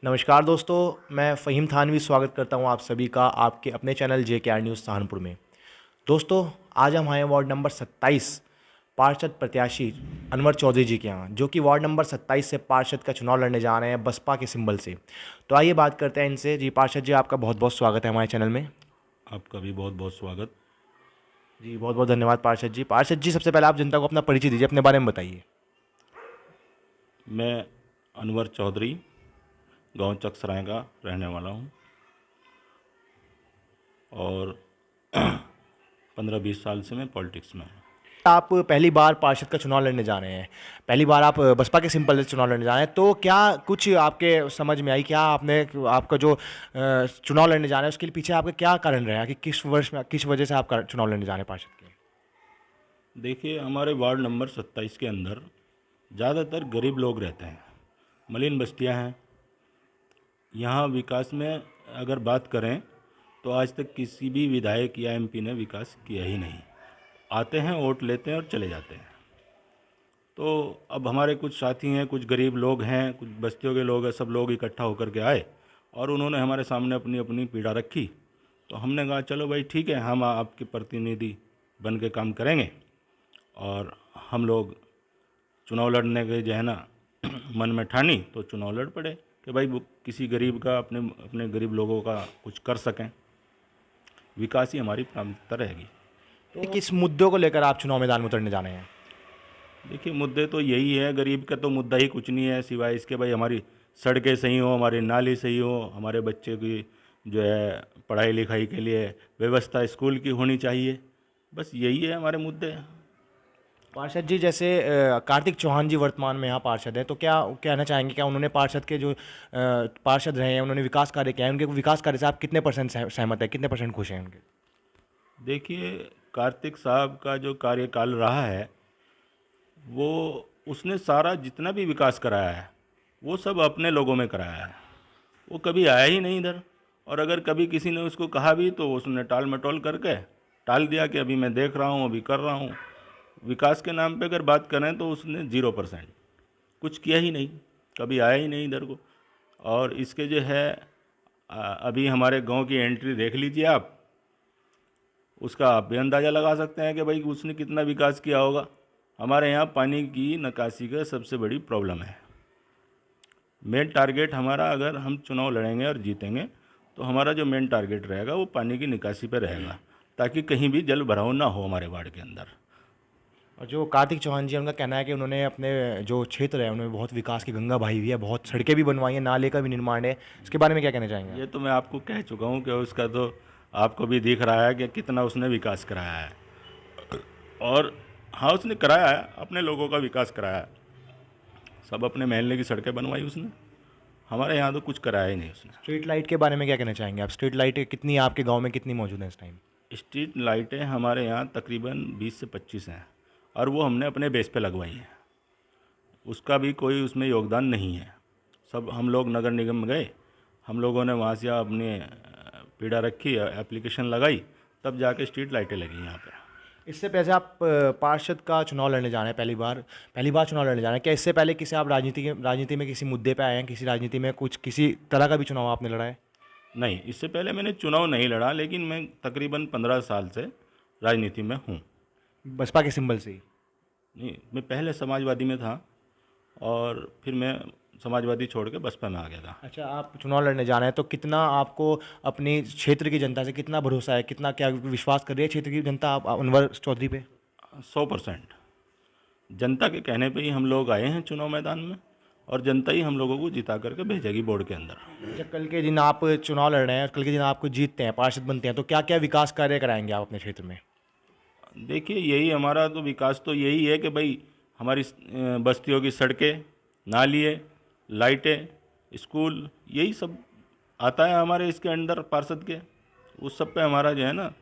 नमस्कार दोस्तों, मैं फ़हीम थानवी स्वागत करता हूं आप सभी का आपके अपने चैनल JKR न्यूज़ सहारनपुर में। दोस्तों, आज हम आए हैं वार्ड नंबर 27 पार्षद प्रत्याशी अनवर चौधरी जी के यहाँ, जो कि वार्ड नंबर 27 से पार्षद का चुनाव लड़ने जा रहे हैं बसपा के सिंबल से। तो आइए बात करते हैं इनसे। जी पार्षद जी, आपका बहुत बहुत स्वागत है हमारे चैनल में। आपका भी बहुत बहुत स्वागत। जी बहुत बहुत धन्यवाद पार्षद जी। सबसे पहले आप जनता को अपना परिचय दीजिए, अपने बारे में बताइए। मैं अनवर चौधरी गांव चकसराय का रहने वाला हूं और 15-20 साल से मैं पॉलिटिक्स में हूं। आप पहली बार पार्षद का चुनाव लड़ने जा रहे हैं, पहली बार आप बसपा के सिंपल से चुनाव लड़ने जा रहे हैं, तो क्या कुछ आपके समझ में आई, क्या आपने आपका जो चुनाव लड़ने जा रहे हैं उसके लिए पीछे आपका क्या कारण रहा कि किस वर्ष में किस वजह से आप चुनाव लड़ने जा रहे हैं पार्षद के? देखिए, हमारे वार्ड नंबर 27 के अंदर ज़्यादातर गरीब लोग रहते हैं, मलिन बस्तियां हैं। यहाँ विकास में अगर बात करें तो आज तक किसी भी विधायक या MP ने विकास किया ही नहीं। आते हैं, वोट लेते हैं और चले जाते हैं। तो अब हमारे कुछ साथी हैं, कुछ गरीब लोग हैं, कुछ बस्तियों के लोग हैं, सब लोग इकट्ठा होकर के आए और उन्होंने हमारे सामने अपनी अपनी पीड़ा रखी। तो हमने कहा चलो भाई ठीक है, हम आपके प्रतिनिधि बन के काम करेंगे और हम लोग चुनाव लड़ने के जो है ना मन में ठानी तो चुनाव लड़ पड़े कि भाई किसी गरीब का अपने अपने गरीब लोगों का कुछ कर सकें, विकास ही हमारी प्राथमिकता रहेगी। तो किस मुद्दों को लेकर आप चुनाव मैदान में उतरने जा रहे हैं? देखिए, मुद्दे तो यही है, गरीब का तो मुद्दा ही कुछ नहीं है सिवाय इसके भाई हमारी सड़कें सही हो, हमारी नाली सही हो, हमारे बच्चे की जो है पढ़ाई लिखाई के लिए व्यवस्था स्कूल की होनी चाहिए। बस यही है हमारे मुद्दे। पार्षद जी, जैसे कार्तिक चौहान जी वर्तमान में यहाँ पार्षद हैं, तो क्या कहना चाहेंगे, क्या उन्होंने पार्षद के जो पार्षद रहे हैं उन्होंने विकास कार्य किया है, उनके विकास कार्य से आप कितने परसेंट सहमत है, कितने परसेंट खुश हैं उनके? देखिए, कार्तिक साहब का जो कार्यकाल रहा है वो उसने सारा जितना भी विकास कराया है वो सब अपने लोगों में कराया है। वो कभी आया ही नहीं इधर, और अगर कभी किसी ने उसको कहा भी तो उसने टाल मटोल करके टाल दिया कि अभी मैं देख रहा हूँ, अभी कर रहा हूँ। विकास के नाम पे अगर बात करें तो उसने 0% कुछ किया ही नहीं, कभी आया ही नहीं इधर को। और इसके जो है अभी हमारे गांव की एंट्री देख लीजिए आप, उसका आप भी अंदाज़ा लगा सकते हैं कि भाई उसने कितना विकास किया होगा। हमारे यहाँ पानी की निकासी का सबसे बड़ी प्रॉब्लम है। मेन टारगेट हमारा, अगर हम चुनाव लड़ेंगे और जीतेंगे तो हमारा जो मेन टारगेट रहेगा वो पानी की निकासी पर रहेगा, ताकि कहीं भी जल भराव ना हो हमारे वार्ड के अंदर। और जो कार्तिक चौहान जी, उनका कहना है कि उन्होंने अपने जो क्षेत्र है उन्होंने बहुत विकास की गंगा बहाई हुई है, बहुत सड़कें भी बनवाई हैं, नाले का भी निर्माण है। इसके बारे में क्या कहना चाहेंगे ये आप? तो मैं आपको कह चुका हूँ कि उसका तो आपको भी दिख रहा है कि कितना उसने विकास कराया है। और हाँ, उसने कराया है, अपने लोगों का विकास कराया है, सब अपने महल्ले की सड़कें बनवाई उसने। हमारे यहाँ तो कुछ कराया ही नहीं उसने। स्ट्रीट लाइट के बारे में क्या कहना चाहेंगे आप? स्ट्रीट लाइट कितनी आपके गांव में कितनी मौजूद हैं इस टाइम? स्ट्रीट लाइटें हमारे यहाँ तकरीबन 20 से 25 हैं और वो हमने अपने बेस पे लगवाई हैं। उसका भी कोई उसमें योगदान नहीं है। सब हम लोग नगर निगम में गए, हम लोगों ने वहाँ से अपनी पीड़ा रखी, एप्लीकेशन लगाई, तब जाके स्ट्रीट लाइटें लगी यहाँ पे। इससे पहले आप पार्षद का चुनाव लड़ने जा रहे हैं, पहली बार चुनाव लड़ने जा रहे हैं, क्या इससे पहले किसी आप राजनीति में किसी मुद्दे पे आए हैं, किसी राजनीति में कुछ किसी तरह का भी चुनाव आपने लड़ा है? नहीं, इससे पहले मैंने चुनाव नहीं लड़ा, लेकिन मैं तकरीबन 15 साल से राजनीति में हूँ। बसपा के सिंबल से ही? नहीं, मैं पहले समाजवादी में था और फिर मैं समाजवादी छोड़ के बसपा में आ गया था। अच्छा, आप चुनाव लड़ने जा रहे हैं, तो कितना आपको अपनी क्षेत्र की जनता से कितना भरोसा है, कितना क्या विश्वास कर रही है क्षेत्र की जनता आप अनवर चौधरी पे? 100% जनता के कहने पे ही हम लोग आए हैं चुनाव मैदान में, और जनता ही हम लोगों को जिता करके भेजेगी बोर्ड के अंदर। अच्छा, कल के दिन आप चुनाव लड़ रहे हैं, कल के दिन आपको जीतते हैं, पार्षद बनते हैं, तो क्या क्या विकास कार्य कराएंगे आप अपने क्षेत्र में? देखिए, यही हमारा तो विकास तो यही है कि भाई हमारी बस्तियों की सड़कें, नालियाँ, लाइटें, स्कूल, यही सब आता है हमारे इसके अंदर पार्षद के। उस सब पे हमारा जो है ना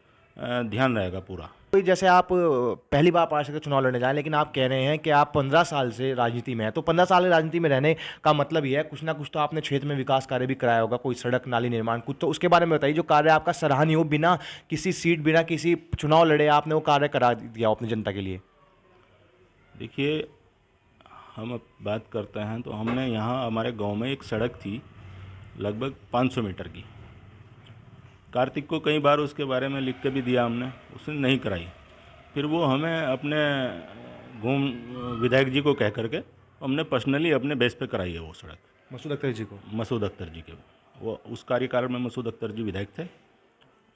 ध्यान रहेगा पूरा। कोई जैसे आप पहली बार पार्षद का चुनाव लड़ने जाए, लेकिन आप कह रहे हैं कि आप 15 साल से राजनीति में हैं, तो 15 साल राजनीति में रहने का मतलब ही है कुछ ना कुछ तो आपने क्षेत्र में विकास कार्य भी कराया होगा, कोई सड़क नाली निर्माण कुछ, तो उसके बारे में बताइए जो कार्य आपका सराहनीय हो, बिना किसी सीट, बिना किसी चुनाव लड़े आपने वो कार्य करा दिया हो अपनी जनता के लिए। देखिए, हम अब बात करते हैं तो हमने यहाँ हमारे गांव में एक सड़क थी लगभग 500 मीटर की। कार्तिक को कई बार उसके बारे में लिख के भी दिया हमने, उसने नहीं कराई। फिर वो हमें अपने विधायक जी को कह करके हमने पर्सनली अपने बेस पे कराई है वो सड़क। मसूद अख्तर जी को? मसूद अख्तर जी के, वो उस कार्यकाल में मसूद अख्तर जी विधायक थे,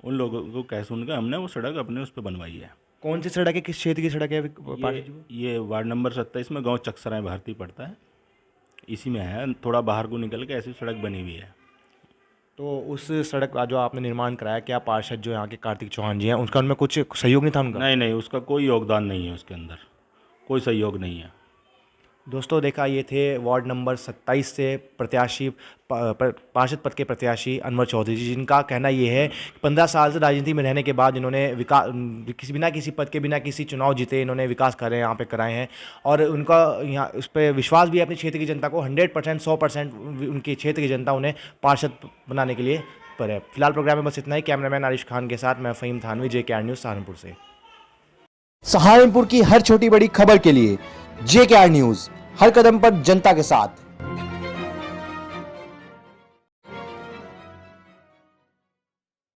उन लोगों को कह सुन के हमने वो सड़क अपने उस पर बनवाई है। कौन सी सड़क है, किस क्षेत्र की सड़क है पाठक जी? ये वार्ड नंबर 27 में गांव चकसराय भारती पड़ता है, इसी में है। थोड़ा बाहर को निकल के ऐसी सड़क बनी हुई है। तो उस सड़क का जो आपने निर्माण कराया, क्या पार्षद जो यहाँ के कार्तिक चौहान जी हैं उनका उनमें कुछ सहयोग नहीं था उनका? नहीं, उसका कोई योगदान नहीं है, उसके अंदर कोई सहयोग नहीं है। दोस्तों देखा, ये थे वार्ड नंबर 27 से प्रत्याशी पार्षद पद के प्रत्याशी अनवर चौधरी जी, जिनका कहना ये है कि 15 साल से राजनीति में रहने के बाद इन्होंने विकास बिना किसी पद के, बिना किसी चुनाव जीते इन्होंने विकास कार्य यहाँ पे कराए हैं। और उनका यहाँ उस पर विश्वास भी है अपने क्षेत्र की जनता को। 100% 100% उनके क्षेत्र की जनता उन्हें पार्षद बनाने के लिए पर है। फिलहाल प्रोग्राम में बस इतना ही। कैमरामैन आरिश खान के साथ मैं फ़हीम थानवी, JKR न्यूज़ सहारनपुर से। सहारनपुर की हर छोटी बड़ी खबर के लिए JKR न्यूज़, हर कदम पर जनता के साथ।